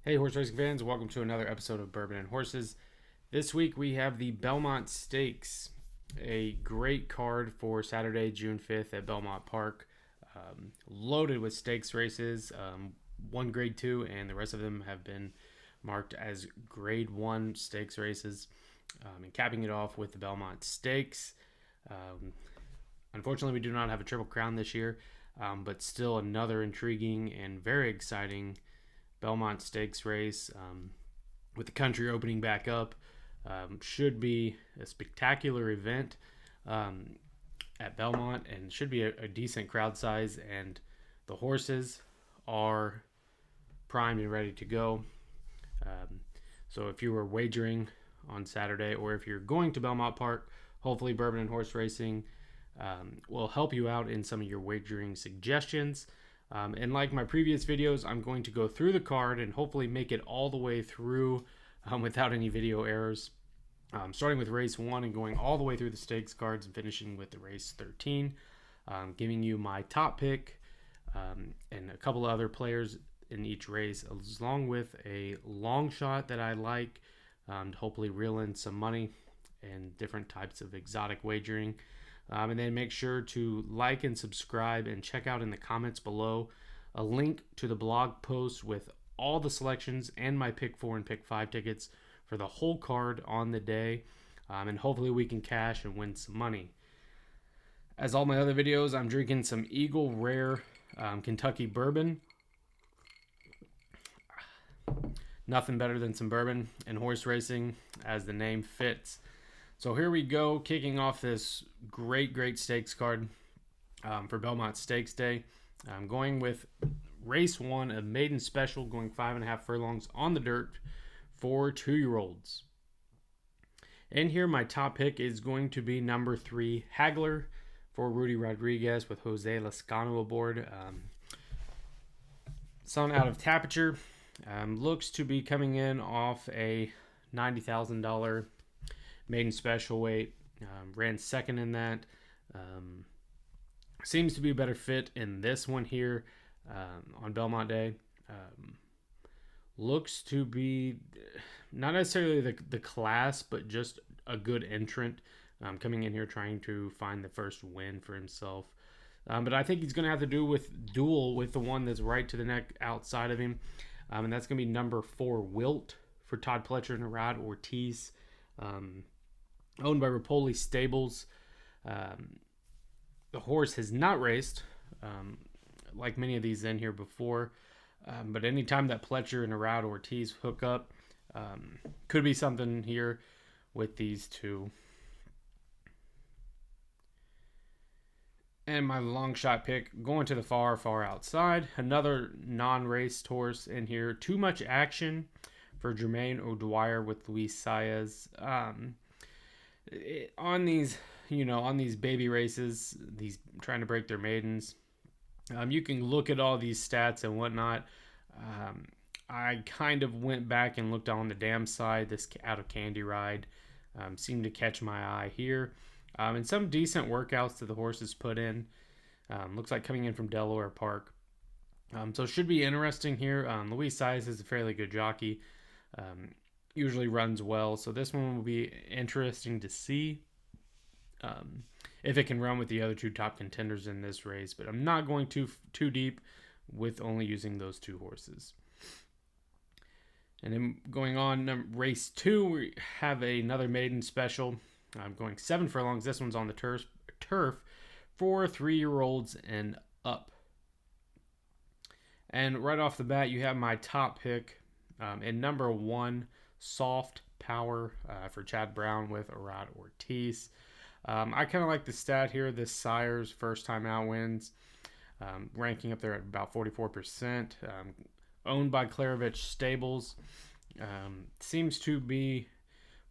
Hey, horse racing fans, welcome to another episode of Bourbon and Horses. This week we have the Belmont Stakes, a great card for Saturday, June 5th at Belmont Park. Loaded with stakes races, one grade 2, and the rest of them have been marked as grade 1 stakes races. And capping it off with the Belmont Stakes. Unfortunately, we do not have a Triple Crown this year, but still another intriguing and very exciting Belmont Stakes race with the country opening back up. Should be a spectacular event at Belmont and should be a decent crowd size, and the horses are primed and ready to go. So if you were wagering on Saturday, or if you're going to Belmont Park, hopefully Bourbon and Horse Racing will help you out in some of your wagering suggestions. And like my previous videos, I'm going to go through the card and hopefully make it all the way through without any video errors. Starting with race 1 and going all the way through the stakes cards and finishing with the race 13. Giving you my top pick and a couple of other players in each race, along with a long shot that I like to hopefully reel in some money and different types of exotic wagering. And then make sure to like and subscribe, and check out in the comments below a link to the blog post with all the selections and my pick 4 and pick 5 tickets for the whole card on the day. And hopefully we can cash and win some money. As all my other videos, I'm drinking some Eagle Rare Kentucky bourbon. Nothing better than some bourbon and horse racing, as the name fits. So here we go, kicking off this great stakes card for Belmont Stakes Day. I'm going with race 1, a maiden special, going 5.5 furlongs on the dirt for 2-year-olds. And here my top pick is going to be number 3, Haggler, for Rudy Rodriguez with Jose Lascano aboard. Son out of Tapiture, looks to be coming in off a $90,000 maiden special weight. Ran second in that. Seems to be a better fit in this one here on Belmont Day. Looks to be not necessarily the class, but just a good entrant coming in here trying to find the first win for himself. But I think he's going to have to duel with the one that's right to the neck outside of him. And that's going to be number 4, Wilt, for Todd Pletcher and Rod Ortiz. Owned by Rapoli Stables. The horse has not raced, like many of these in here before. But anytime that Pletcher and Arad Ortiz hook up, could be something here with these two. And my long shot pick, going to the far outside. Another non-raced horse in here. Too Much Action for Jermaine O'Dwyer with Luis Saez. On these baby races, these trying to break their maidens, you can look at all these stats and whatnot. I kind of went back and looked on the dam side. This Out of Candy Ride seemed to catch my eye here. And some decent workouts that the horses put in. Looks like coming in from Delaware Park. So it should be interesting here. Luis Saez is a fairly good jockey. Usually runs well. So this one will be interesting to see if it can run with the other two top contenders in this race. But I'm not going too deep with only using those two horses. And then going on, race 2, we have another maiden special. I'm going 7 furlongs. This one's on the turf for 3-year-olds and up. And right off the bat, you have my top pick in number 1, Soft Power for Chad Brown with Arad Ortiz. I kind of like the stat here. This sire's first time out wins, ranking up there at about 44%. Owned by Clarovich Stables. Seems to be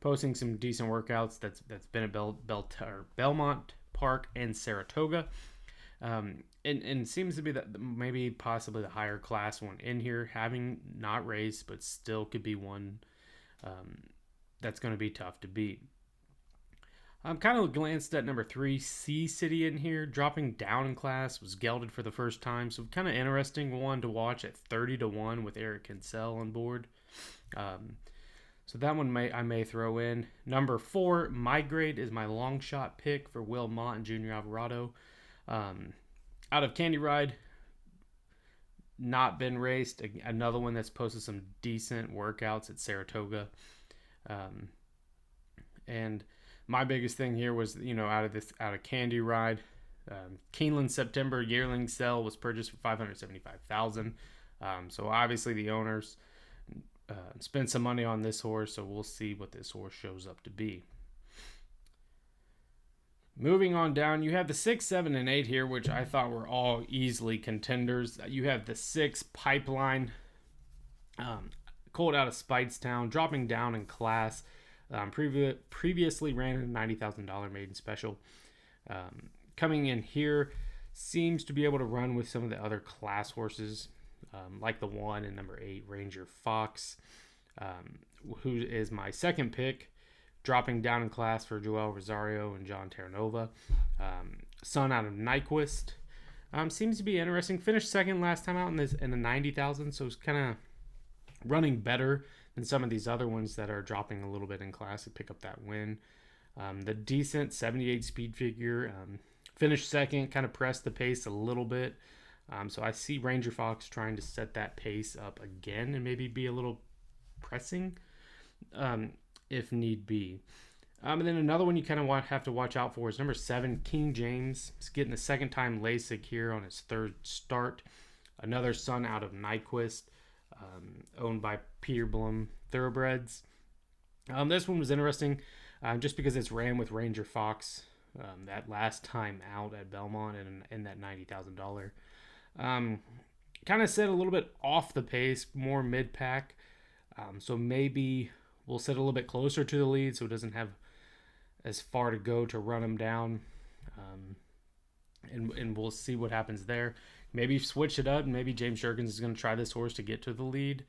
posting some decent workouts. That's been at Belmont Park and Saratoga. And seems to be that maybe possibly the higher class one in here, having not raced, but still could be one that's going to be tough to beat. I'm kind of glanced at number 3, Sea City in here, dropping down in class, was gelded for the first time, so kind of interesting one to watch at 30-1 with Eric Kinsell on board. So that one I may throw in. Number 4, Migrate is my long shot pick for Will Mott and Junior Alvarado. Out of Candy Ride, not been raced. Another one that's posted some decent workouts at Saratoga. And my biggest thing here was, out of Candy Ride, Keeneland September yearling sale was purchased for $575,000. So obviously the owners spent some money on this horse, so we'll see what this horse shows up to be. Moving on down, you have the 6, 7, and 8 here, which I thought were all easily contenders. You have the 6, Pipeline, colt out of Speightstown, dropping down in class. Previously ran in a $90,000 maiden special. Coming in here, seems to be able to run with some of the other class horses, like the 1 and number 8, Ranger Fox, who is my second pick, dropping down in class for Joel Rosario and John Terranova. Son out of Nyquist. Seems to be interesting. Finished second last time out in the 90,000, so it's kind of running better than some of these other ones that are dropping a little bit in class to pick up that win. The decent 78 speed figure, finished second, kind of pressed the pace a little bit. So I see Ranger Fox trying to set that pace up again and maybe be a little pressing if need be. And then another one you kind of have to watch out for is number 7, King James. He's getting the second time LASIK here on his third start. Another son out of Nyquist, owned by Peter Blum Thoroughbreds. This one was interesting just because it's ran with Ranger Fox that last time out at Belmont in that $90,000. Kind of set a little bit off the pace, more mid-pack. So maybe we'll sit a little bit closer to the lead so it doesn't have as far to go to run him down. And we'll see what happens there. Maybe switch it up. Maybe James Jerkins is going to try this horse to get to the lead.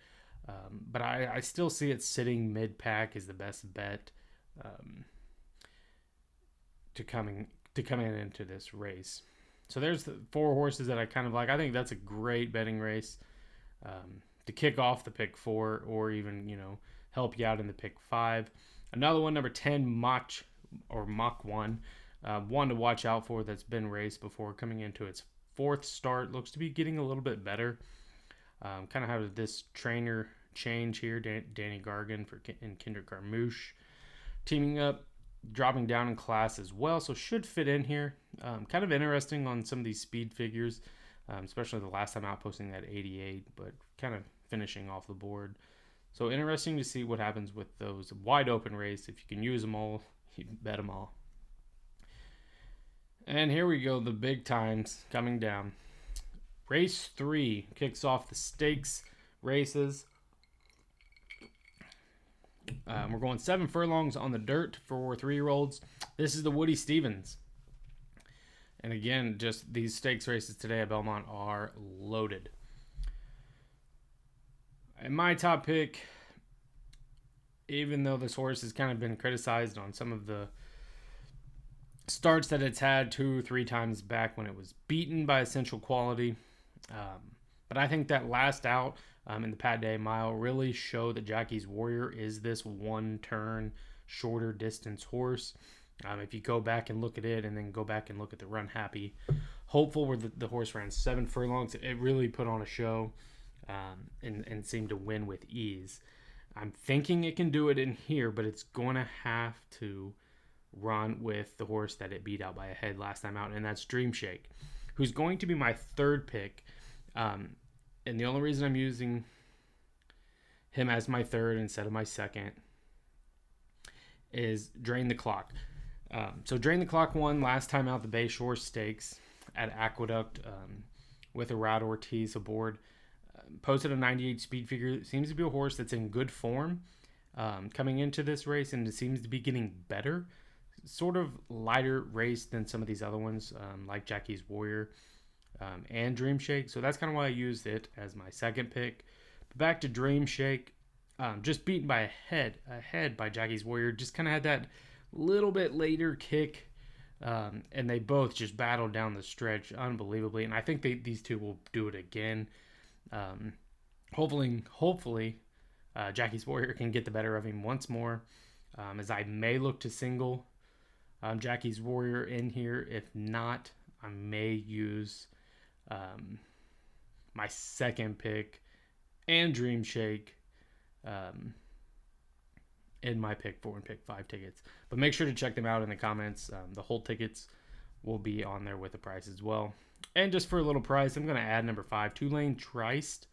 But I still see it sitting mid-pack is the best bet to coming into this race. So there's the 4 horses that I kind of like. I think that's a great betting race to kick off the pick 4 or even, help you out in the pick 5. Another one, number 10, Mach 1. One to watch out for that's been raced before, coming into its 4th start. Looks to be getting a little bit better. Kind of have this trainer change here. Danny Gargan and Kendrick Carmouche teaming up, dropping down in class as well, so should fit in here. Kind of interesting on some of these speed figures, especially the last time out posting that 88, but kind of finishing off the board. So interesting to see what happens with those wide open race. If you can use them all, you bet them all. And here we go, the big times coming down. Race 3 kicks off the stakes races. We're going 7 furlongs on the dirt for 3-year-olds. This is the Woody Stevens. And again, just these stakes races today at Belmont are loaded. And my top pick, even though this horse has kind of been criticized on some of the starts that it's had 2 or 3 times back when it was beaten by Essential Quality. But I think that last out in the Pat Day Mile really showed that Jackie's Warrior is this one-turn, shorter distance horse. If you go back and look at it and then go back and look at the Run Happy Hopeful, where the horse ran 7 furlongs, it really put on a show and seemed to win with ease. I'm thinking it can do it in here, but it's going to have to run with the horse that it beat out by a head last time out, and that's Dream Shake, who's going to be my 3rd pick. And the only reason I'm using him as my 3rd instead of my 2nd is Drain the Clock. So Drain the Clock won last time out the Bayshore Stakes at Aqueduct with a Rad Ortiz aboard. Posted a 98 speed figure. Seems to be a horse that's in good form coming into this race, and it seems to be getting better. Sort of lighter race than some of these other ones, like Jackie's Warrior and Dream Shake. So that's kind of why I used it as my 2nd pick. But back to Dream Shake, just beaten by a head by Jackie's Warrior. Just kind of had that little bit later kick, and they both just battled down the stretch unbelievably. And I think these two will do it again. Hopefully, Jackie's Warrior can get the better of him once more, as I may look to single Jackie's Warrior in here. If not, I may use my second pick and Dream Shake in my pick 4 and pick 5 tickets. But make sure to check them out in the comments. The whole tickets will be on there with the price as well. And just for a little price, I'm going to add number 5, Tulane Trist,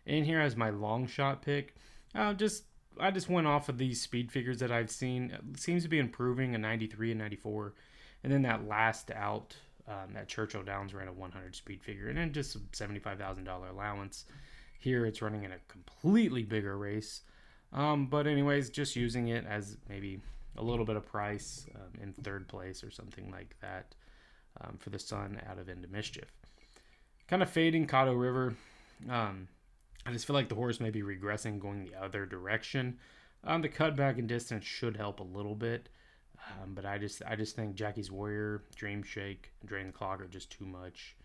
in here as my long shot pick. I just went off of these speed figures that I've seen. It seems to be improving, a 93 and 94. And then that last out at Churchill Downs ran a 100 speed figure. And then just a $75,000 allowance. Here it's running in a completely bigger race. But anyways, just using it as maybe a little bit of price in third place or something like that for the Sun out of Into Mischief. Kind of fading Caddo River. I just feel like the horse may be regressing, going the other direction. The cutback in distance should help a little bit. But I just think Jackie's Warrior, Dream Shake, and Drain the Clock are just too much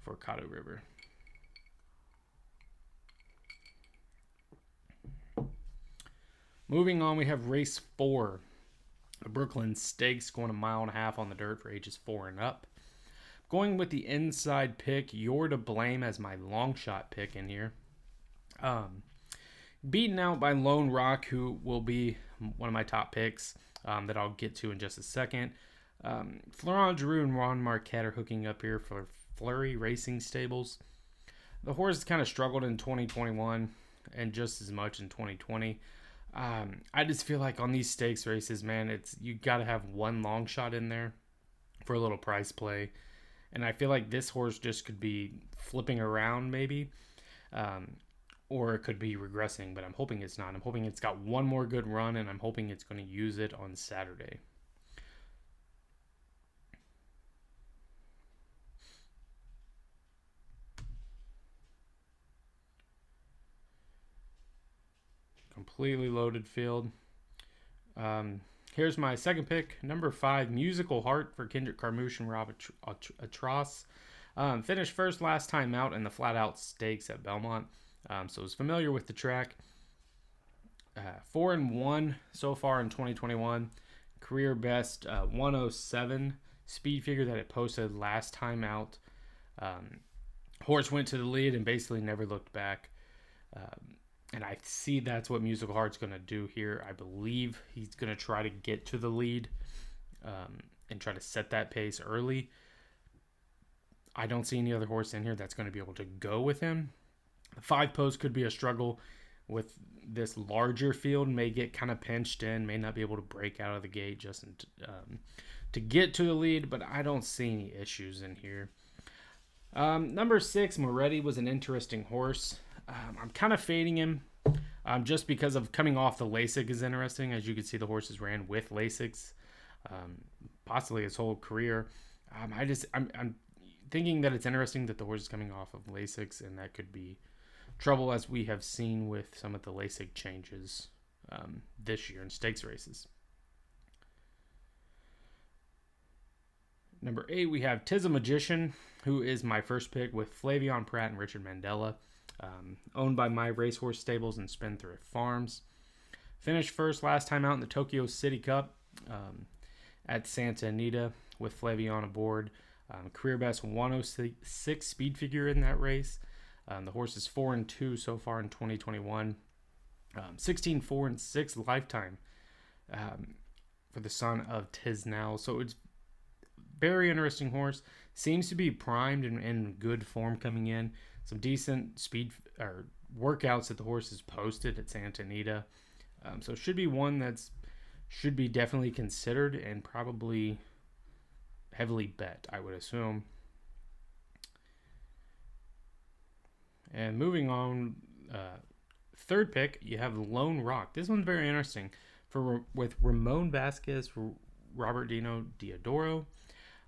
for Caddo River. Moving on, we have race 4. The Brooklyn Stakes, going a 1.5 miles on the dirt for ages 4 and up. Going with the inside pick, You're to Blame as my long shot pick in here. Beaten out by Lone Rock, who will be one of my top picks that I'll get to in just a second. Florent Giroux and Ron Marquette are hooking up here for Flurry Racing Stables. The horse kind of struggled in 2021 and just as much in 2020. I just feel like on these stakes races, man, you got to have one long shot in there for a little price play. And I feel like this horse just could be flipping around maybe, or it could be regressing, but I'm hoping it's not. I'm hoping it's got one more good run, and I'm hoping it's going to use it on Saturday. Completely loaded field. Here's my second pick, number 5, Musical Heart for Kendrick, Carmouche, and Rob Atros. Finished first last time out in the Flat Out Stakes at Belmont, so was familiar with the track. 4-1 so far in 2021. Career best 107 speed figure that it posted last time out. Horse went to the lead and basically never looked back. And I see that's what Musical Heart's going to do here. I believe he's going to try to get to the lead and try to set that pace early. I don't see any other horse in here that's going to be able to go with him. The 5 post could be a struggle with this larger field. May get kind of pinched in. May not be able to break out of the gate just to get to the lead. But I don't see any issues in here. Number 6, Moretti, was an interesting horse. I'm kind of fading him just because of coming off the LASIK is interesting. As you can see, the horses ran with LASIKs possibly his whole career. I'm thinking that it's interesting that the horse is coming off of LASIKs, and that could be trouble, as we have seen with some of the LASIK changes this year in stakes races. Number 8, we have Tis a Magician, who is my first pick with Flavion Pratt and Richard Mandela. Owned by My Racehorse Stables and Spendthrift Farms. Finished first last time out in the Tokyo City Cup at Santa Anita with Flavion aboard. Career best 106 speed figure in that race. The horse is 4-2 so far in 2021. 16, 4, and 6 lifetime for the son of Tisnell. So it's very interesting horse. Seems to be primed and in good form coming in. Some decent speed or workouts that the horse has posted at Santa Anita. So it should be one that's should be definitely considered and probably heavily bet, I would assume. And moving on, third pick, you have Lone Rock. This one's very interesting with Ramon Vasquez, Robert Dino Diodoro.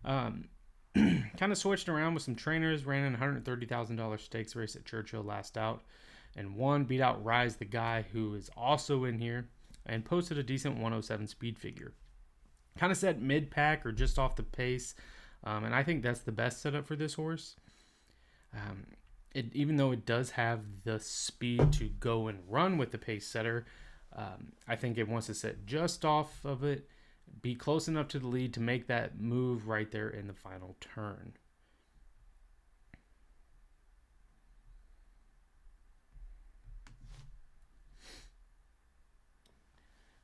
Kind of switched around with some trainers, ran in $130,000 stakes race at Churchill last out, and won, beat out Rise the Guy, who is also in here, and posted a decent 107 speed figure. kind of set mid-pack or just off the pace. And I think that's the best setup for this horse. Even though it does have the speed to go and run with the pace setter, I think it wants to sit just off of it, be close enough to the lead to make that move right there in the final turn.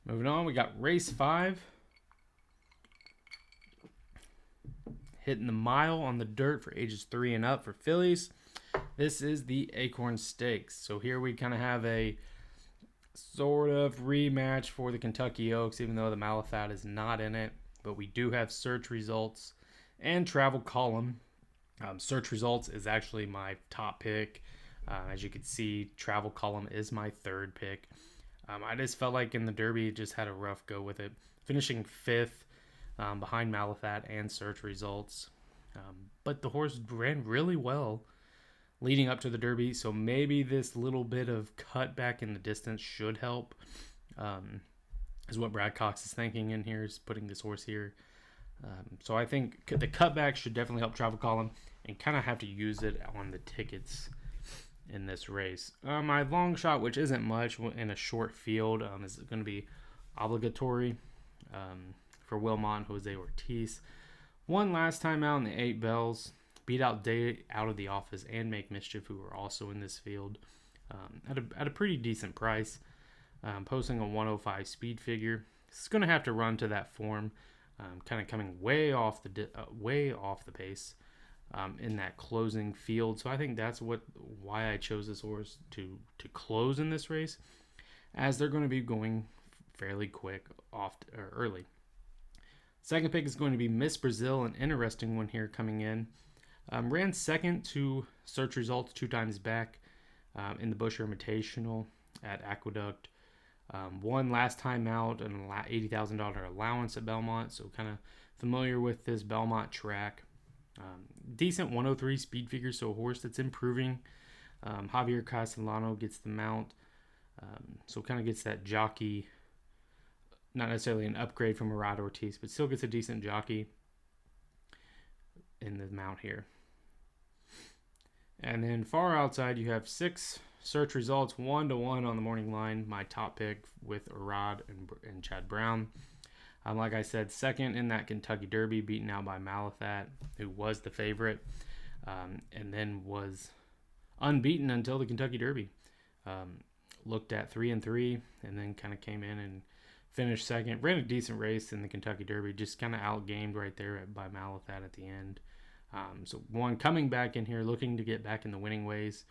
Moving on, we got race 5. Hitting the mile on the dirt for ages 3 and up for fillies. This is the Acorn Stakes. So here we kind of have a sort of rematch for the Kentucky Oaks, even though the Malathaat is not in it. But we do have search results and travel column. Search results is actually my top pick. As you can see, travel column is my third pick. I just felt like in the Derby, just had a rough go with it. Finishing 5th behind Malathaat and search results. But the horse ran really well leading up to the Derby, so maybe this little bit of cutback in the distance should help. Is what Brad Cox is thinking in here, is putting this horse here. So I think the cutback should definitely help travel column, and kind of have to use it on the tickets in this race. My long shot, which isn't much in a short field, is going to be obligatory for Wilmot Jose Ortiz. Won last time out in the 8 bells, beat out Day Out of the Office and Make Mischief, who were also in this field, at a pretty decent price, posting a 105 speed figure. It's going to have to run to that form, kind of coming way off the pace. In that closing field. So I think that's why I chose this horse to close in this race, as they're going to be going fairly quick early. Second pick is going to be Miss Brazil, an interesting one here coming in. Ran second to search results 2 times back in the Busher Invitational at Aqueduct. Won last time out an $80,000 allowance at Belmont, so kind of familiar with this Belmont track. Decent 103 speed figure, so a horse that's improving. Javier Castellano gets the mount, so kind of gets that jockey, not necessarily an upgrade from Murad Ortiz, but still gets a decent jockey in the mount here. And then far outside, you have 6 search results, 1-1 on the morning line. My top pick with Arad and Chad Brown. Like I said, second in that Kentucky Derby, beaten out by Malathaat, who was the favorite, and then was unbeaten until the Kentucky Derby. Looked at 3-3, and then kind of came in and finished second. Ran a decent race in the Kentucky Derby, just kind of outgamed right there by Malathaat at the end. So one coming back in here, looking to get back in the winning ways,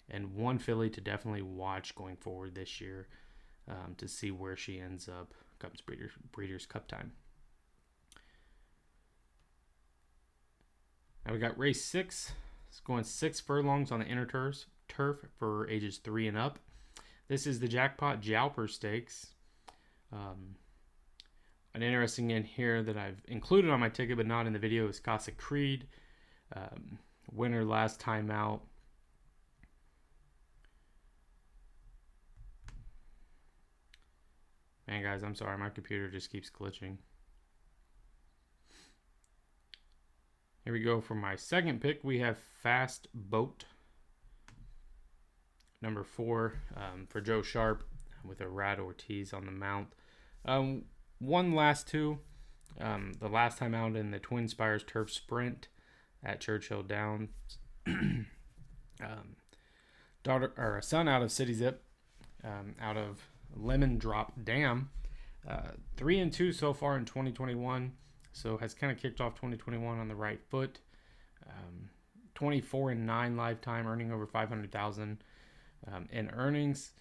and one filly to definitely watch going forward this year, to see where she ends up comes Breeders' Cup time. Now we got race 6. It's going 6 furlongs on the inner turf for ages 3 and up. This is the Jackpot Jaipur Stakes. An interesting in here that I've included on my ticket but not in the video is Casa Creed. Winner last time out. Man, guys, I'm sorry. My computer just keeps glitching. Here we go for my second pick. We have Fast Boat. Number 4 for Joe Sharp with a Rad Ortiz on the mount. Won last 2. The last time out in the Twin Spires Turf Sprint at Churchill Downs. A son out of City Zip, out of Lemon Drop Dam, 3-2 so far in 2021, so has kind of kicked off 2021 on the right foot. 24-9 lifetime, earning over $500,000 in earnings.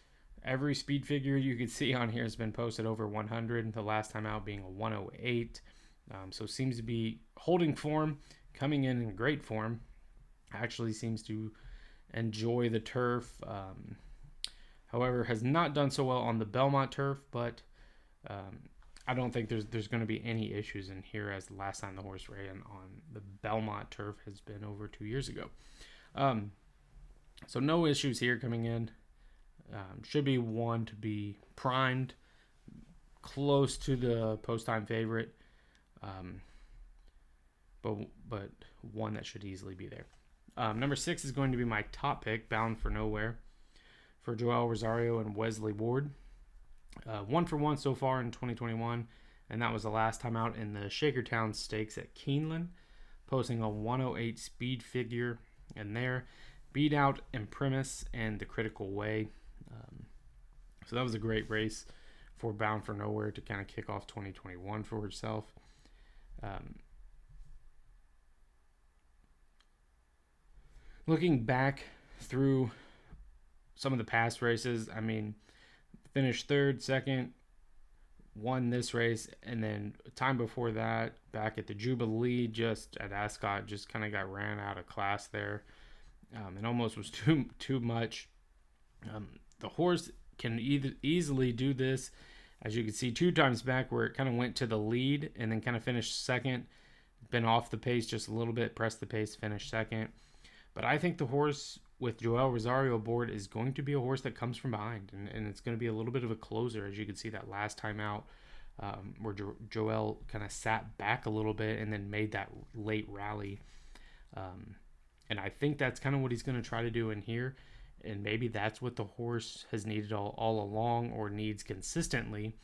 Every speed figure you can see on here has been posted over 100, the last time out being a 108. So seems to be holding form, coming in great form. Actually seems to enjoy the turf. However, has not done so well on the Belmont turf, but I don't think there's going to be any issues in here, as the last time the horse ran on the Belmont turf has been over 2 years ago. So no issues here coming in. Should be one to be primed, close to the post-time favorite. But one that should easily be there. Number 6 is going to be my top pick, Bound for Nowhere, for Joel Rosario and Wesley Ward. 1-for-1 so far in 2021, and that was the last time out in the Shakertown Stakes at Keeneland, posting a 108 speed figure, and there beat out Imprimis and the Critical Way. So that was a great race for Bound for Nowhere to kind of kick off 2021 for herself. Looking back through some of the past races, I mean, finished third, second, won this race, and then time before that, back at the Jubilee, just at Ascot, just kind of got ran out of class there. It almost was too much. The horse can easily do this, as you can see 2 times back, where it kind of went to the lead and then kind of finished second, been off the pace just a little bit, pressed the pace, finished second. But I think the horse with Joel Rosario aboard is going to be a horse that comes from behind, and it's going to be a little bit of a closer, as you can see that last time out, where Joel kind of sat back a little bit and then made that late rally. And I think that's kind of what he's going to try to do in here, and maybe that's what the horse has needed all along, or needs consistently,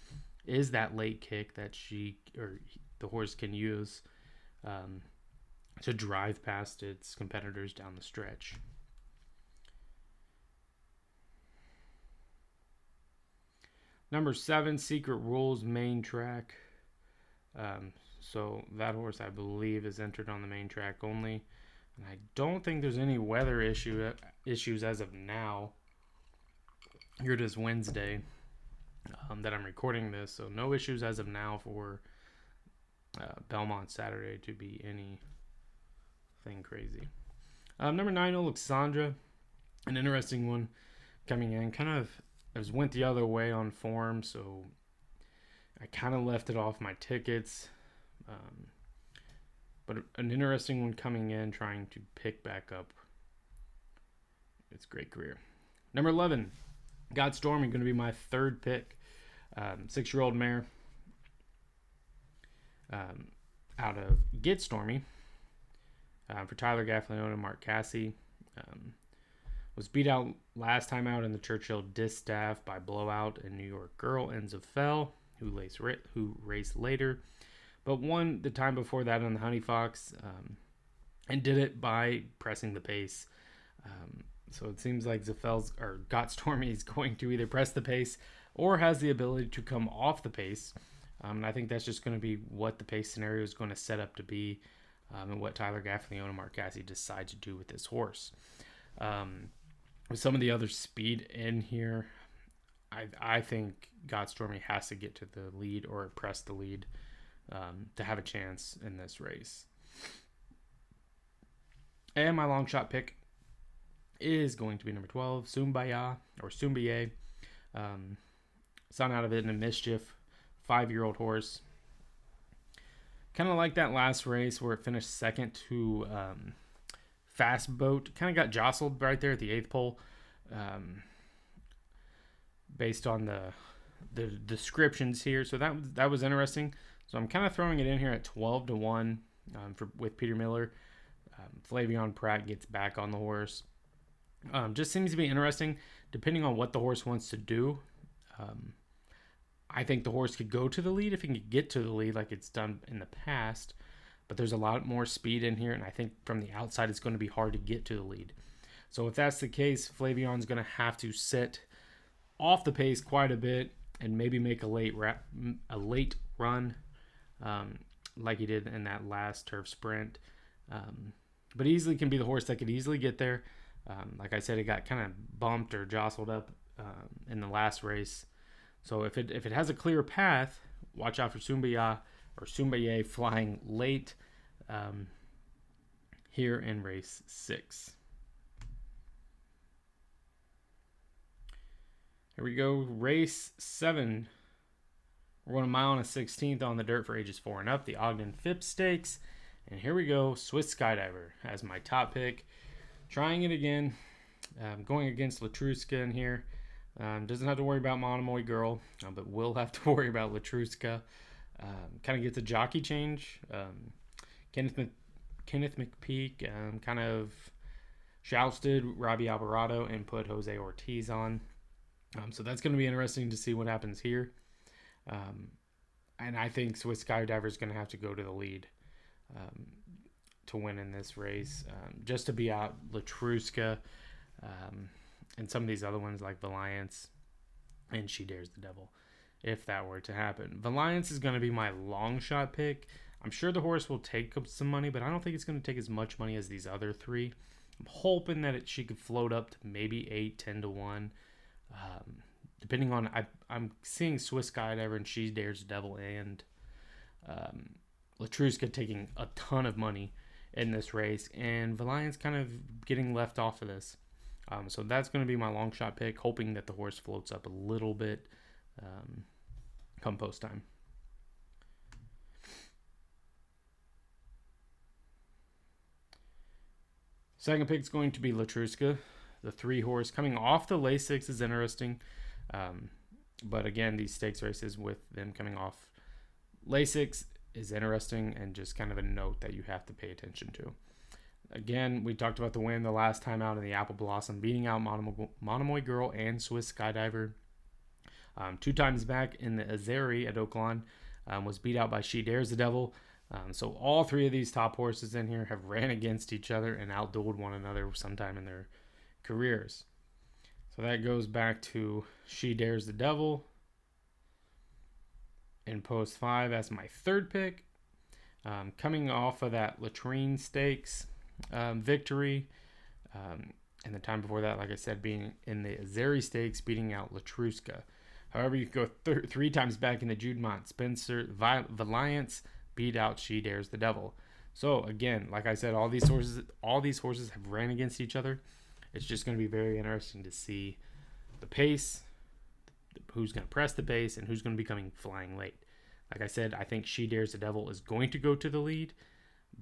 is that late kick that the horse can use to drive past its competitors down the stretch. Number 7, Secret Rules, main track. So that horse, I believe, is entered on the main track only. And I don't think there's any weather issues as of now. Here it is Wednesday that I'm recording this. So no issues as of now for Belmont Saturday to be anything crazy. Number 9, Alexandra. An interesting one coming in. Kind of, I went the other way on form, so I kind of left it off my tickets. But an interesting one coming in, trying to pick back up its great career. Number 11, Got Stormy, going to be my third pick. 6-year-old mare out of Get Stormy for Tyler Gaffalione and Mark Cassie. Was beat out last time out in the Churchill Distaff by Blowout and New York Girl Enza Fell, who raced later, but won the time before that on the Honey Fox, and did it by pressing the pace. So it seems like Got Stormy is going to either press the pace or has the ability to come off the pace. And I think that's just going to be what the pace scenario is going to set up to be, and what Tyler Gaffalione and Mark Cassie decide to do with this horse. With some of the other speed in here, I think Got Stormy has to get to the lead or press the lead to have a chance in this race. And my long shot pick is going to be number 12, Sumbaye. Son out of it in a Mischief, 5-year-old horse. Kind of like that last race where it finished second to Fast Boat. Kind of got jostled right there at the 8th pole, based on the descriptions here. So that was interesting. So I'm kind of throwing it in here at 12-1 with Peter Miller. Flavion Pratt gets back on the horse. Just seems to be interesting, depending on what the horse wants to do. I think the horse could go to the lead if he can get to the lead like it's done in the past, but there's a lot more speed in here, and I think from the outside it's going to be hard to get to the lead. So if that's the case, Flavion's going to have to sit off the pace quite a bit and maybe make a late run, like he did in that last turf sprint. But easily can be the horse that could easily get there. Like I said, it got kind of bumped or jostled up in the last race. So if it has a clear path, watch out for Sumbaye flying late here in race 6. Here we go, race 7. We're going a mile and a 16th on the dirt for ages 4 and up, the Ogden Phipps Stakes. And here we go, Swiss Skydiver as my top pick. Trying it again, going against Latrusca in here. Doesn't have to worry about Monomoy Girl, but will have to worry about Latrusca. Kind of gets a jockey change. Kenneth McPeak kind of jousted Robbie Alvarado and put Jose Ortiz on. So that's going to be interesting to see what happens here. And I think Swiss Skydiver is going to have to go to the lead to win in this race, just to be out Latrusca and some of these other ones like Valiance and She Dares the Devil, if that were to happen. Valiance is going to be my long shot pick. I'm sure the horse will take up some money, but I don't think it's going to take as much money as these other three. I'm hoping that she could float up to maybe 8, 10 to 1. Depending on, I'm seeing Swiss Skydiver and She Dares the Devil and Latrusca taking a ton of money in this race, and Valiance kind of getting left off of this. So that's going to be my long shot pick, hoping that the horse floats up a little bit come post time. Second pick is going to be Latrusca, the 3 horse. Coming off the Lasix is interesting. But again, these stakes races with them coming off Lasix is interesting and just kind of a note that you have to pay attention to. Again, we talked about the win the last time out in the Apple Blossom, beating out Monomoy Girl and Swiss Skydiver. 2 times back in the Azeri at Oakland, was beat out by She Dares the Devil. So all 3 of these top horses in here have ran against each other and outdueled one another sometime in their careers. So that goes back to She Dares the Devil in post 5 as my third pick. Coming off of that Latrine Stakes victory, and the time before that, like I said, being in the Azeri Stakes, beating out Latrusca. However, you go 3 times back in the Judemont Spencer. Valiance beat out She Dares the Devil. So again, like I said, all these horses have ran against each other. It's just going to be very interesting to see the pace, who's going to press the pace, and who's going to be coming flying late. Like I said, I think She Dares the Devil is going to go to the lead,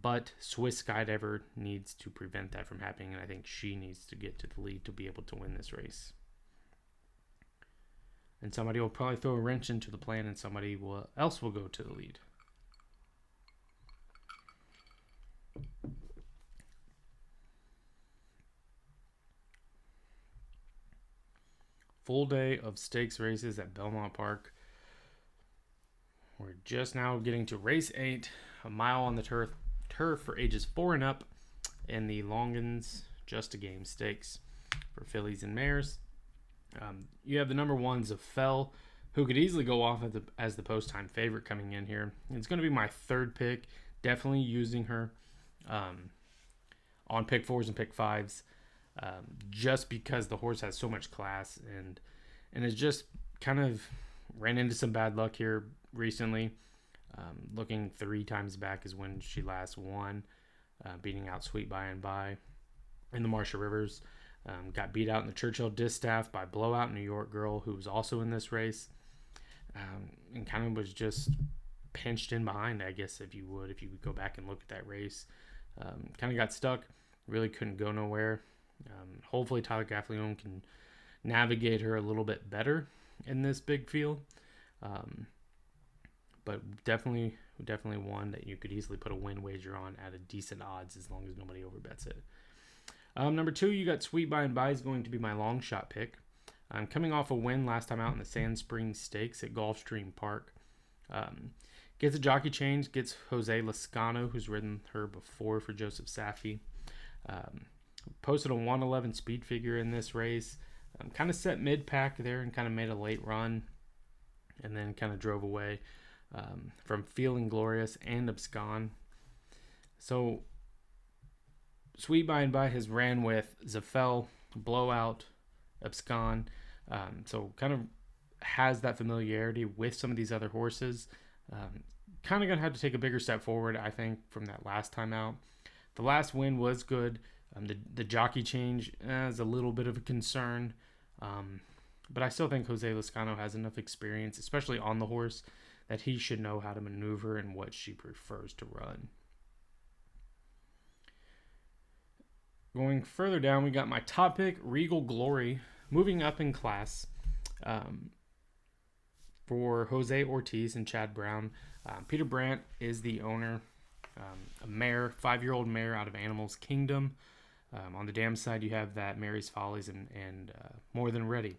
but Swiss Skydiver needs to prevent that from happening, and I think she needs to get to the lead to be able to win this race. And somebody will probably throw a wrench into the plan, and somebody else will go to the lead. Full day of stakes races at Belmont Park. We're just now getting to race 8, a mile on the turf for ages 4 and up, and the Longans Just a Game Stakes for fillies and mares. You have the number 1 Zafel, who could easily go off as the post-time favorite coming in here. It's going to be my third pick, definitely using her on pick 4s and pick 5s. Just because the horse has so much class and has just kind of ran into some bad luck here recently. Looking 3 times back is when she last won, beating out Sweet By and By in the Marsha Rivers. Got beat out in the Churchill Distaff by Blowout New York Girl, who was also in this race, and kind of was just pinched in behind, I guess, if you would go back and look at that race. Kind of got stuck, really couldn't go nowhere. Hopefully Tyler Gaffalione can navigate her a little bit better in this big field. But definitely one that you could easily put a win wager on at a decent odds as long as nobody overbets it. Number 2, you got Sweet By and By is going to be my long shot pick. Coming off a win last time out in the Sand Springs Stakes at Gulfstream Park. Gets a jockey change, gets Jose Lascano, who's ridden her before for Joseph Safi. Posted a 111 speed figure in this race. Kind of set mid-pack there and kind of made a late run. And then kind of drove away from Feeling Glorious and Abscon. So Sweet By and By has ran with Zafel, Blowout, Abscon. So kind of has that familiarity with some of these other horses. Kind of going to have to take a bigger step forward, I think, from that last time out. The last win was good. The jockey change is a little bit of a concern. But I still think Jose Lascano has enough experience, especially on the horse, that he should know how to maneuver and what she prefers to run. Going further down, we got my top pick, Regal Glory, moving up in class. for Jose Ortiz and Chad Brown. Peter Brandt is the owner, a mare, 5-year-old mare out of Animals Kingdom. On the dam side, you have that Mary's Follies and More Than Ready.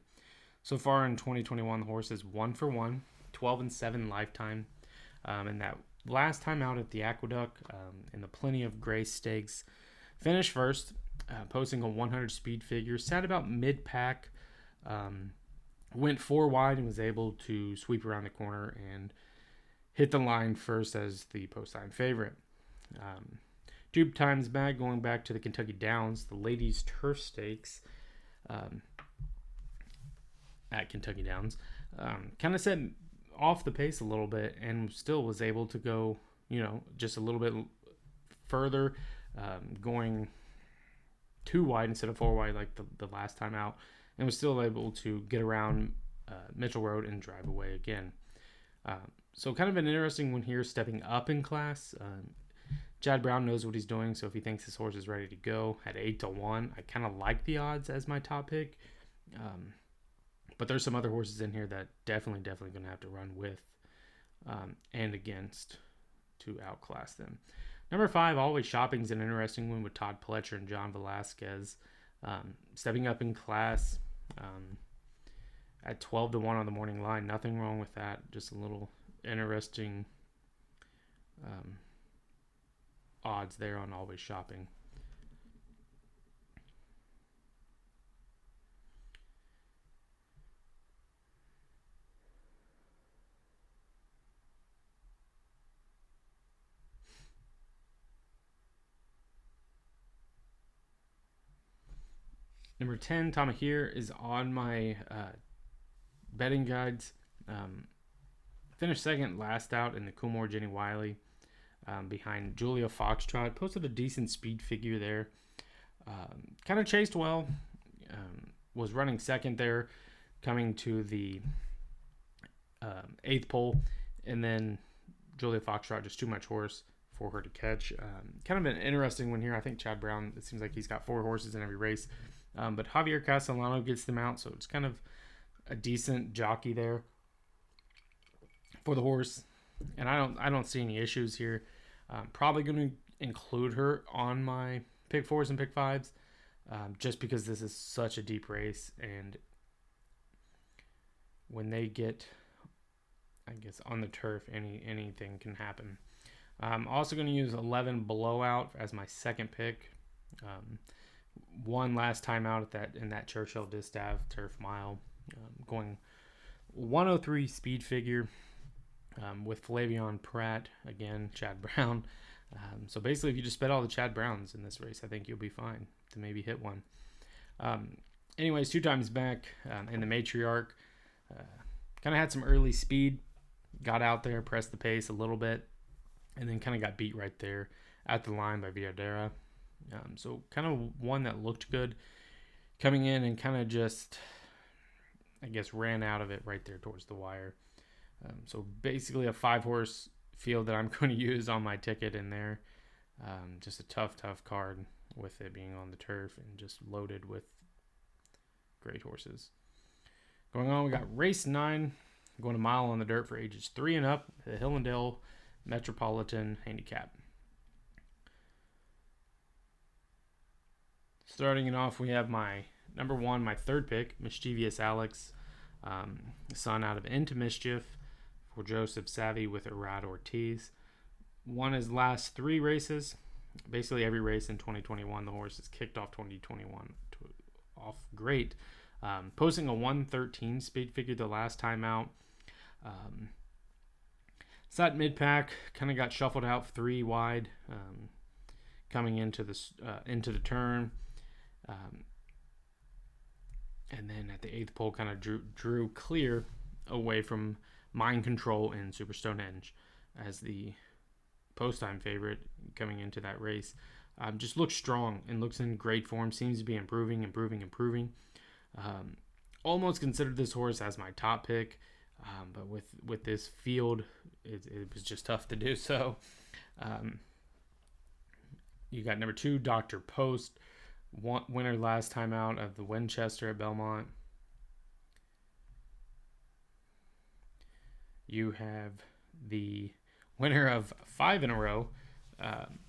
So far in 2021, the horse is 1 for 1, 12-7 lifetime. And that last time out at the Aqueduct in the Plenty of Grace Stakes, finished first, posting a 100 speed figure, sat about mid-pack, went 4 wide and was able to sweep around the corner and hit the line first as the post-time favorite. 2 times back, going back to the Kentucky Downs, the Ladies Turf Stakes at Kentucky Downs, kind of set off the pace a little bit and still was able to go, just a little bit further, going 2 wide instead of 4 wide like the last time out, and was still able to get around Mitchell Road and drive away again. So kind of an interesting one here, stepping up in class. Chad Brown knows what he's doing, so if he thinks his horse is ready to go at 8-1, I kind of like the odds as my top pick. But there's some other horses in here that definitely going to have to run with and against to outclass them. Number 5, Always Shopping, is an interesting one with Todd Pletcher and John Velasquez. Stepping up in class at 12-1 on the morning line. Nothing wrong with that. Just a little interesting odds there on Always Shopping. Number 10, Tamahir, is on my betting guides. Finished second last out in the Coolmore Jenny Wiley behind Julia Foxtrot. Posted a decent speed figure there. Kind of chased well. Was running second there, coming to the 8th pole. And then Julia Foxtrot, just too much horse for her to catch. Kind of an interesting one here. I think Chad Brown, it seems like he's got 4 horses in every race. But Javier Castellano gets them out, so it's kind of a decent jockey there for the horse, and I don't see any issues here. Probably going to include her on my pick 4s and pick 5s, just because this is such a deep race, and when they get, I guess, on the turf, anything can happen. I'm also going to use 11 Blowout as my second pick. One last time out in that Churchill Distav Turf Mile, going 103 speed figure with Flavion Pratt, again, Chad Brown. So basically, if you just bet all the Chad Browns in this race, I think you'll be fine to maybe hit one. Anyways, 2 times back in the Matriarch, kind of had some early speed, got out there, pressed the pace a little bit, and then kind of got beat right there at the line by Villadera. So kind of one that looked good coming in and kind of just, I guess, ran out of it right there towards the wire. So basically a 5-horse field that I'm going to use on my ticket in there. Just a tough card with it being on the turf and just loaded with great horses. Going on, we got race 9, going a mile on the dirt for ages 3 and up, the Hillendale Metropolitan Handicap. Starting it off, we have my number 1, my 3rd pick, Mischievous Alex, son out of Into Mischief for Joseph Savvy with Irad Ortiz. Won his last 3 races. Basically every race in 2021, the horse has kicked off 2021 off great. Posting a 113 speed figure the last time out. Sat mid-pack, kind of got shuffled out 3 wide coming into the turn. And then at the 8th pole, kind of drew clear away from Mind Control and Super Stonehenge as the post-time favorite coming into that race. Just looks strong and looks in great form. Seems to be improving. Almost considered this horse as my top pick, but with this field, it was just tough to do so. You got number 2, Dr. Post, winner last time out of the Winchester at Belmont. you have the winner of 5 in a row,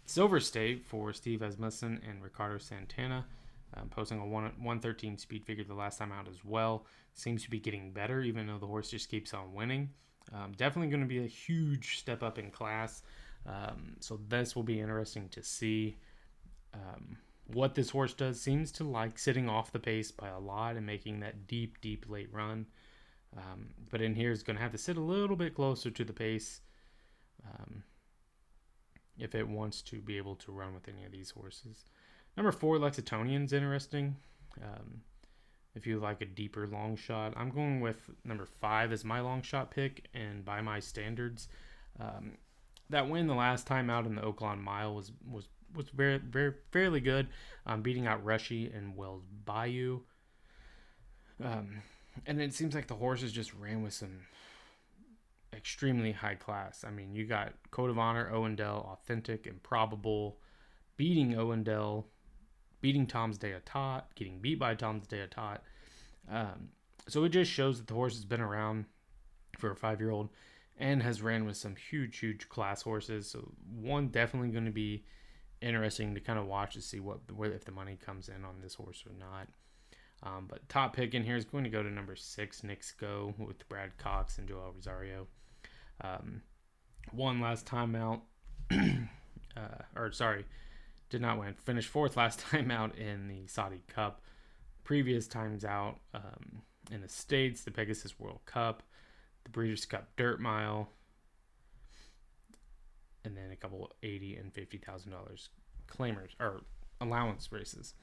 Silver State for Steve Asmussen and Ricardo Santana, posting a 113 speed figure the last time out as well. Seems to be getting better, even though the horse just keeps on winning. Definitely going to be a huge step up in class. So this will be interesting to see what this horse does. Seems to like sitting off the pace by a lot and making that deep late run. But in here is going to have to sit a little bit closer to the pace if it wants to be able to run with any of these horses. Number 4, Lexatonian is interesting. If you like a deeper long shot, I'm going with number 5 as my long shot pick, and by my standards, that win the last time out in the Oaklawn Mile was fairly good, beating out Rushy and Wells Bayou. And it seems like the horses just ran with some extremely high class. I mean, you got Code of Honor, Owendell, Authentic, Improbable, beating Owendell, beating Tom's Day of Tot, getting beat by Tom's Day of Tot. So it just shows that the horse has been around for a 5-year-old and has ran with some huge class horses. So one, definitely going to be interesting to kind of watch to see if the money comes in on this horse or not. But top pick in here is going to go to number 6, Knicks Go, with Brad Cox and Joel Rosario. Won last time out, did not win. Finished 4th last time out in the Saudi Cup. Previous times out in the States, the Pegasus World Cup, the Breeders' Cup Dirt Mile, and then a couple of $80,000 and $50,000 claimers or allowance races.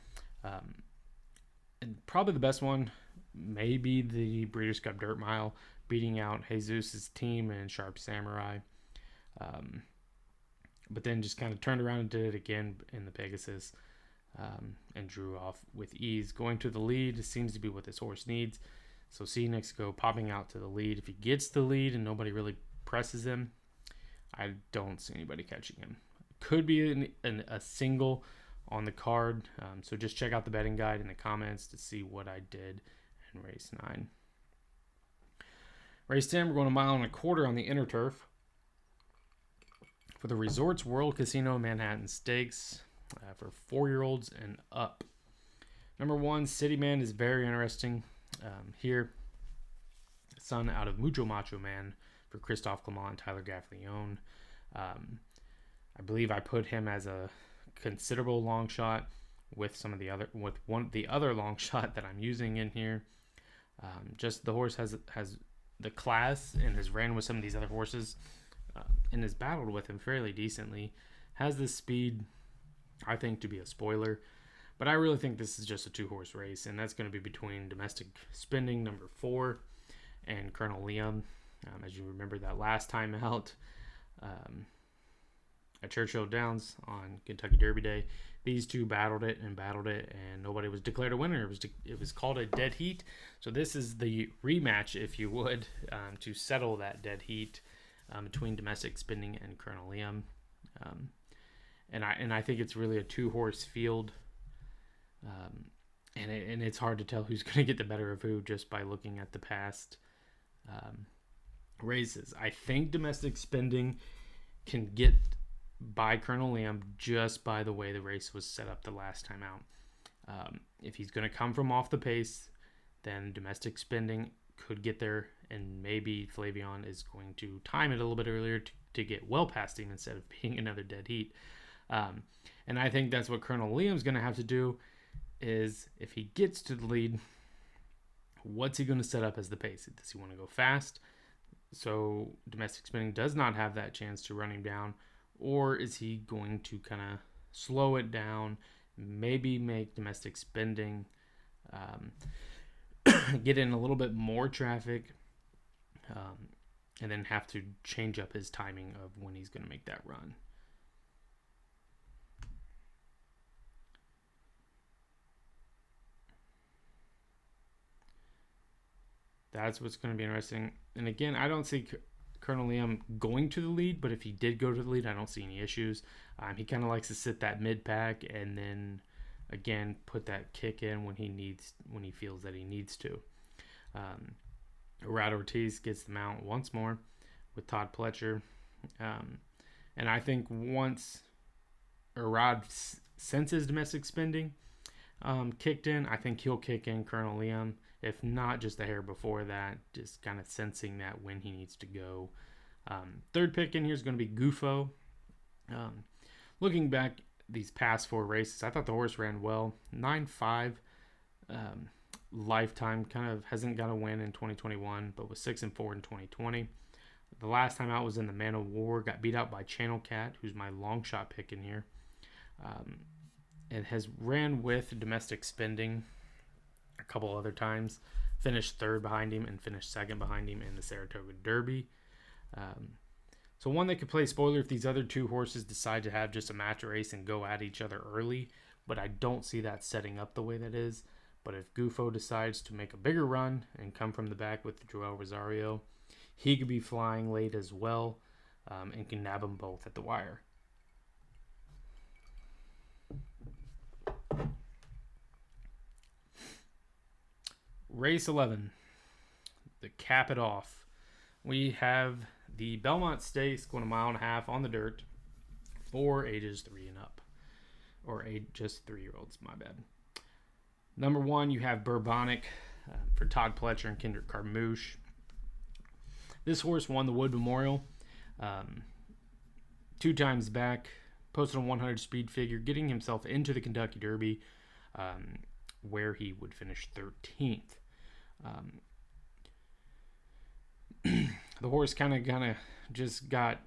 And probably the best one may be the Breeders' Cup Dirt Mile, beating out Jesus' team and Sharp Samurai. But then just kind of turned around and did it again in the Pegasus and drew off with ease. Going to the lead seems to be what this horse needs. So see Knicks Go popping out to the lead. If he gets the lead and nobody really presses him, I don't see anybody catching him. Could be a single on the card. So just check out the betting guide in the comments to see what I did in race 9. Race 10, we're going 1.25 miles on the inner turf for the Resorts World Casino Manhattan Stakes for 4-year-olds and up. Number 1, City Man, is very interesting. Here, son out of Mucho Macho Man for Christophe Clement and Tyler Gaffalione. I believe I put him as a considerable long shot with one of the other long shot that I'm using in here. Just the horse has the class and has ran with some of these other horses and has battled with him fairly decently. Has the speed, I think, to be a spoiler. But I really think this is just a 2-horse race, and that's going to be between Domestic Spending, number 4, and Colonel Liam. As you remember that last time out at Churchill Downs on Kentucky Derby Day, these two battled it, and nobody was declared a winner. It was called a dead heat. So this is the rematch, if you would, to settle that dead heat between Domestic Spending and Colonel Liam. And I think it's really a 2-horse field. And it's hard to tell who's going to get the better of who just by looking at the past races. I think Domestic Spending can get by Colonel Liam just by the way the race was set up the last time out. If he's going to come from off the pace, then Domestic Spending could get there, and maybe Flavion is going to time it a little bit earlier to get well past him instead of being another dead heat. And I think that's what Colonel Liam's going to have to do, is if he gets to the lead, what's he going to set up as the pace? Does he want to go fast, so Domestic Spending does not have that chance to run him down? Or is he going to kind of slow it down, maybe make Domestic Spending get in a little bit more traffic, and then have to change up his timing of when he's going to make that run? That's what's going to be interesting. And again, I don't see Colonel Liam going to the lead, but if he did go to the lead, I don't see any issues. He kind of likes to sit that mid-pack and then, again, put that kick in when he feels that he needs to. Rad Ortiz gets the mount once more. with Todd Pletcher. And I think once Rod senses domestic spending kicked in, I think he'll kick in Colonel Liam. If not, just a hair before that, just kind of sensing that when he needs to go. Third pick in here is going to be Gufo. Looking back these past 4 races, I thought the horse ran well. 9-5 lifetime, kind of hasn't got a win in 2021, but was 6-4 in 2020. The last time out was in the Man of War, got beat out by Channel Cat, who's my long shot pick in here. It has ran with domestic spending a couple other times, finished 3rd behind him and finished 2nd behind him in the Saratoga Derby. So one that could play spoiler if these other 2 horses decide to have just a match race and go at each other early, but I don't see that setting up the way that is. But if Gufo decides to make a bigger run and come from the back with Joel Rosario, he could be flying late as well, and can nab them both at the wire. Race 11, to cap it off, we have the Belmont Stakes going 1.5 miles on the dirt for ages 3 and up, or just 3-year-olds, my bad. Number 1, you have Bourbonic for Todd Pletcher and Kendrick Carmouche. This horse won the Wood Memorial 2 times back, posted a 100 speed figure, getting himself into the Kentucky Derby, where he would finish 13th. The horse kind of just got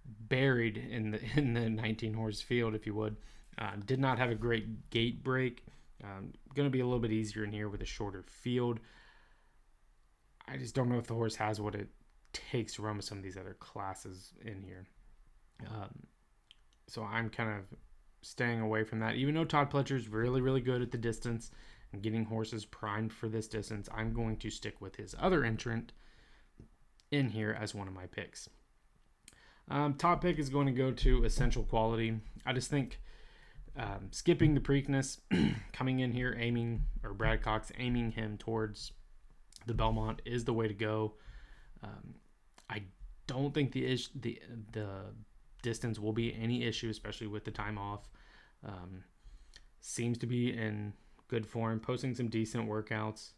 buried in the 19 horse field, if you would. Did not have a great gate break. Going to be a little bit easier in here with a shorter field. I just don't know if the horse has what it takes to run with some of these other classes in here. So I'm kind of staying away from that. Even though Todd Pletcher is really, really good at the distance and getting horses primed for this distance, I'm going to stick with his other entrant in here as one of my picks. Top pick is going to go to Essential Quality. I just think skipping the Preakness, coming in here Brad Cox aiming him towards the Belmont is the way to go. I don't think the distance will be any issue, especially with the time off. Seems to be in good form, posting some decent workouts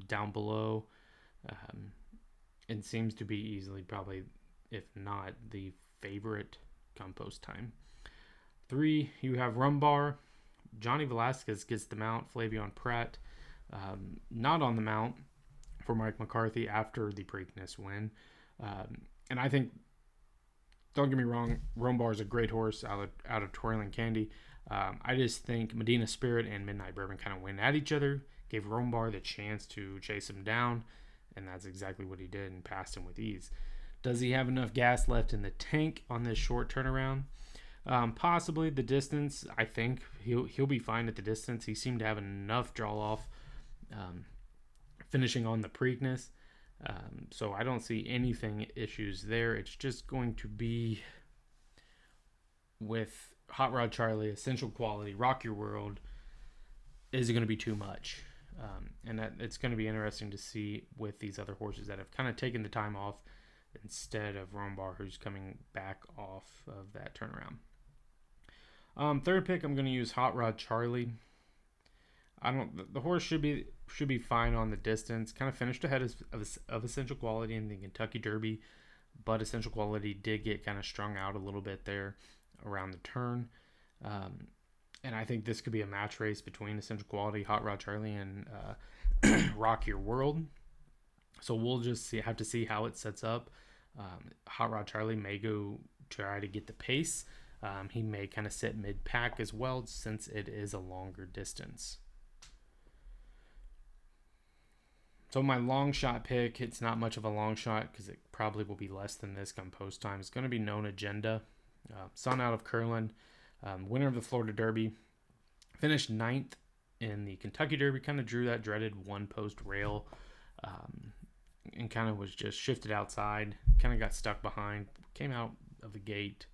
down below, and seems to be easily probably, if not the favorite come post time. 3, you have Rumbar. Johnny Velasquez gets the mount. Flavion Pratt not on the mount for Mike McCarthy after the Preakness win. And I think, don't get me wrong, Rumbar is a great horse out of Twirling Candy. I just think Medina Spirit and Midnight Bourbon kind of went at each other, gave Rumbar the chance to chase him down, and that's exactly what he did and passed him with ease. Does he have enough gas left in the tank on this short turnaround? Possibly. The distance, I think he'll be fine at the distance. He seemed to have enough draw off finishing on the Preakness. So I don't see anything issues there. It's just going to be with Hot Rod Charlie, Essential Quality, Rock Your World. Is it going to be too much? And it's going to be interesting to see with these other horses that have kind of taken the time off instead of Rumbar, who's coming back off of that turnaround. Third pick, I'm going to use Hot Rod Charlie. The horse should be fine on the distance. Kind of finished ahead of Essential Quality in the Kentucky Derby, but Essential Quality did get kind of strung out a little bit there around the turn. And I think this could be a match race between Essential Quality, Hot Rod Charlie, and Rock Your World. So we'll just have to see how it sets up. Hot Rod Charlie may go try to get the pace. He may kind of sit mid-pack as well, since it is a longer distance. So my long shot pick, it's not much of a long shot because it probably will be less than this come post time. It's going to be Known Agenda. Son out of Curlin, winner of the Florida Derby. Finished 9th in the Kentucky Derby. Kind of drew that dreaded one-post rail and kind of was just shifted outside. Kind of got stuck behind. Came out of the gate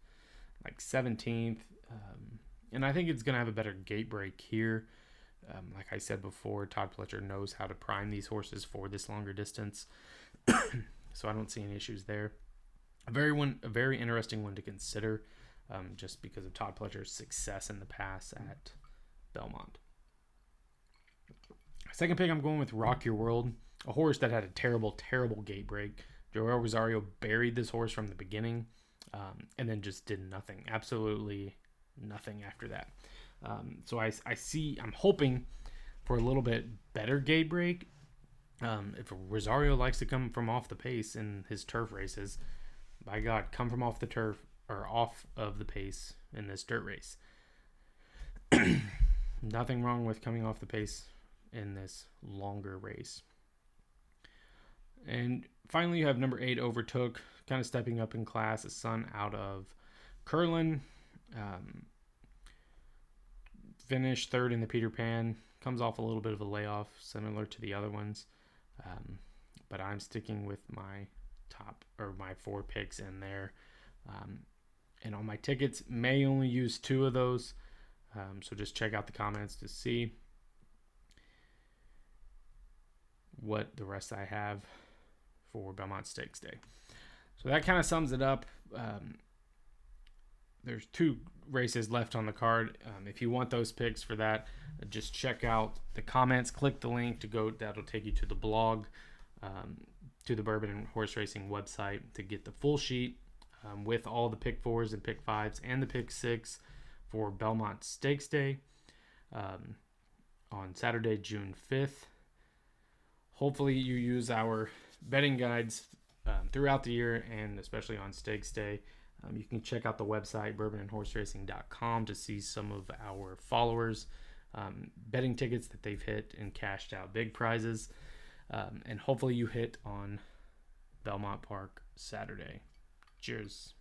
like 17th. And I think it's going to have a better gate break here. Like I said before, Todd Pletcher knows how to prime these horses for this longer distance. So I don't see any issues there. A very interesting one to consider, just because of Todd Pletcher's success in the past at Belmont. Second pick, I'm going with Rock Your World, a horse that had a terrible gate break. Joel Rosario buried this horse from the beginning, and then just did nothing. Absolutely nothing after that. So I'm hoping for a little bit better gate break. If Rosario likes to come from off the pace in his turf races, by God, come from off the turf or off of the pace in this dirt race. Nothing wrong with coming off the pace in this longer race. And finally, you have number 8, Overtook, kind of stepping up in class, a son out of Curlin. Finished third in the Peter Pan. Comes off a little bit of a layoff, similar to the other ones. But I'm sticking with my my 4 picks in there. And on my tickets, may only use 2 of those. So just check out the comments to see what the rest I have for Belmont Stakes Day. So that kind of sums it up. There's 2 races left on the card. If you want those picks for that, just check out the comments. Click the link to go. That'll take you to the blog, to the Bourbon and Horse Racing website to get the full sheet with all the pick 4s and pick 5s and the pick 6 for Belmont Stakes Day on Saturday, June 5th. Hopefully you use our betting guides throughout the year and especially on Stakes Day. You can check out the website, bourbonandhorseracing.com, to see some of our followers' betting tickets that they've hit and cashed out big prizes. And hopefully you hit on Belmont Park Saturday. Cheers.